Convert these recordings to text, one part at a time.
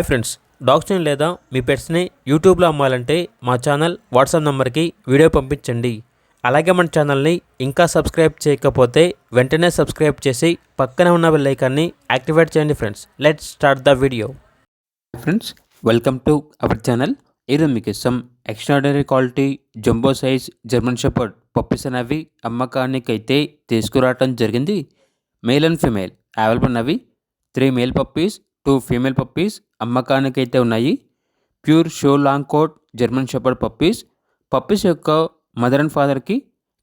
Hi friends, డాగ్స్ని లేదా మీ పెట్స్ని యూట్యూబ్లో అమ్మాలంటే మా ఛానల్ వాట్సాప్ నెంబర్కి వీడియో పంపించండి. అలాగే మన ఛానల్ని ఇంకా సబ్స్క్రైబ్ చేయకపోతే వెంటనే సబ్స్క్రైబ్ చేసి పక్కనే ఉన్న బెల్ ఐకాన్ని యాక్టివేట్ చేయండి. Friends, let's start the video. Friends, welcome to our channel. ఈరోజు మీకు some extraordinary quality jumbo size German shepherd puppies అనేవి అమ్మకానికి అయితే తీసుకురావటం జరిగింది. మేల్ అండ్ ఫీమేల్ అవైలబుల్ ఉన్నవి. 3 మేల్ పప్పీస్, 2 ఫీమేల్ పప్పీస్ అమ్మకానికి అయితే ఉన్నాయి. Pure show long coat German shepherd puppies యొక్క మదర్ అండ్ ఫాదర్కి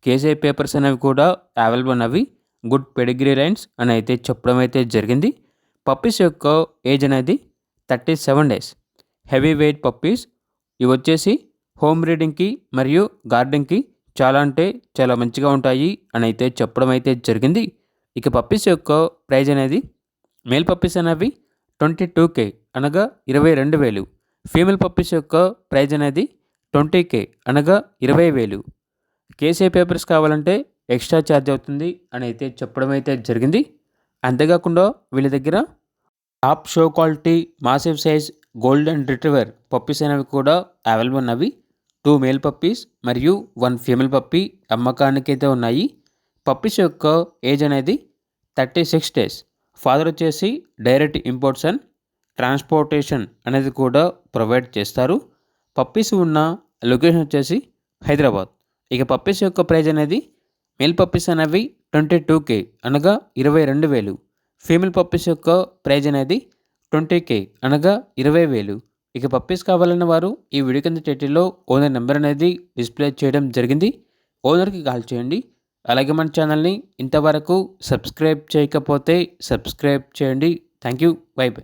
కేసీఐ పేపర్స్ అనేవి కూడా అవైలబుల్ ఉన్నవి. గుడ్ పెడిగ్రీ లైన్స్ అని అయితే చెప్పడం అయితే జరిగింది. పప్పీస్ యొక్క ఏజ్ అనేది 37 డేస్. Heavy weight puppies. ఇవి వచ్చేసి హోమ్ బ్రీడింగ్కి మరియు గార్డెన్కి చాలా అంటే చాలా మంచిగా ఉంటాయి అని అయితే చెప్పడం అయితే జరిగింది. ఇక పప్పీస్ యొక్క ప్రైజ్ అనేది మేల్ పప్పీస్ అనేవి 22K అనగా 22,000. ఫీమేల్ పప్పీస్ యొక్క ప్రైజ్ అనేది 20K అనగా 20,000. కేసీఐ పేపర్స్ కావాలంటే ఎక్స్ట్రా ఛార్జ్ అవుతుంది అని అయితే చెప్పడం అయితే జరిగింది. అంతేకాకుండా వీళ్ళ దగ్గర top show quality massive size golden retriever puppies అనేవి కూడా అవైలబుల్ ఉన్నవి. 2 మేల్ పప్పీస్ మరియు 1 ఫీమేల్ పప్పీ అమ్మకానికి అయితే ఉన్నాయి. పప్పీస్ యొక్క ఏజ్ అనేది 36 డేస్. ఫాదర్ వచ్చేసి డైరెక్ట్ ఇంపోర్ట్స్ అండ్ ట్రాన్స్పోర్టేషన్ అనేది కూడా ప్రొవైడ్ చేస్తారు. పప్పీస్ ఉన్న లొకేషన్ వచ్చేసి హైదరాబాద్. ఇక పప్పీస్ యొక్క ప్రైజ్ అనేది మేల్ పప్పీస్ అనేవి 22K అనగా 22,000. ఫీమేల్ పప్పీస్ యొక్క ప్రైజ్ అనేది 20K అనగా 20,000. ఇక పప్పీస్ కావాలన్న వారు ఈ వీడియో కింద టైటిల్లో ఓనర్ నెంబర్ అనేది డిస్ప్లే చేయడం జరిగింది. ఓనర్కి కాల్ చేయండి. అలాగే మన ఛానల్ని ఇంతవరకు సబ్స్క్రైబ్ చేయకపోతే సబ్స్క్రైబ్ చేయండి. Thank you. By by.